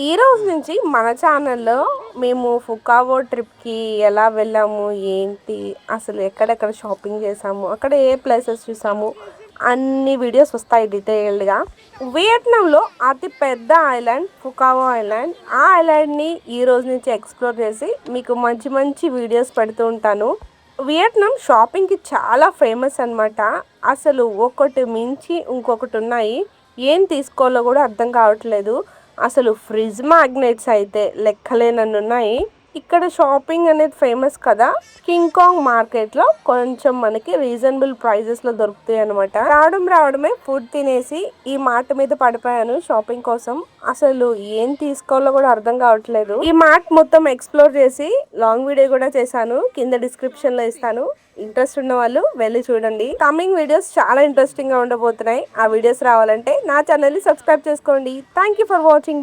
ఈ రోజు నుంచి మన ఛానల్లో మేము ఫుకావో ట్రిప్కి ఎలా వెళ్ళాము, ఏంటి అసలు ఎక్కడెక్కడ షాపింగ్ చేసాము, అక్కడ ఏ ప్లేసెస్ చూసాము అన్ని వీడియోస్ వస్తాయి డీటెయిల్డ్గా. వియట్నాంలో అతి పెద్ద ఐలాండ్ ఫుకావో ఐలాండ్. ఆ ఐలాండ్ని ఈ రోజు నుంచి ఎక్స్ప్లోర్ చేసి మీకు మంచి మంచి వీడియోస్ పెడుతూ ఉంటాను. వియట్నాం షాపింగ్కి చాలా ఫేమస్ అన్నమాట. అసలు ఒకటి మించి ఇంకొకటి ఉన్నాయి. ఏం తీసుకోవాలో కూడా అర్థం కావట్లేదు. అసలు ఫ్రిడ్జ్ మ్యాగ్నెట్స్ అయితే లెక్కలేనన్ని ఉన్నాయి. ఇక్కడ షాపింగ్ అనేది ఫేమస్ కదా. కింగ్ కాంగ్ మార్కెట్లో కొంచెం మనకి రీజనబుల్ ప్రైజెస్లో దొరుకుతాయి అనమాట. రావడమే ఫుడ్ తినేసి ఈ మార్ట్ మీద పడిపోయాను షాపింగ్ కోసం. అసలు ఏం తీసుకోవాలో కూడా అర్థం కావట్లేదు. ఈ మార్ట్ మొత్తం ఎక్స్ప్లోర్ చేసి లాంగ్ వీడియో కూడా చేశాను, కింద డిస్క్రిప్షన్ లో ఇస్తాను. ఇంట్రెస్ట్ ఉన్న వాళ్ళు వెళ్ళి చూడండి. కమింగ్ వీడియోస్ చాలా ఇంట్రెస్టింగ్ గా ఉండబోతున్నాయి. ఆ వీడియోస్ రావాలంటే నా ఛానల్ ని సబ్స్క్రైబ్ చేసుకోండి. Thank you for watching.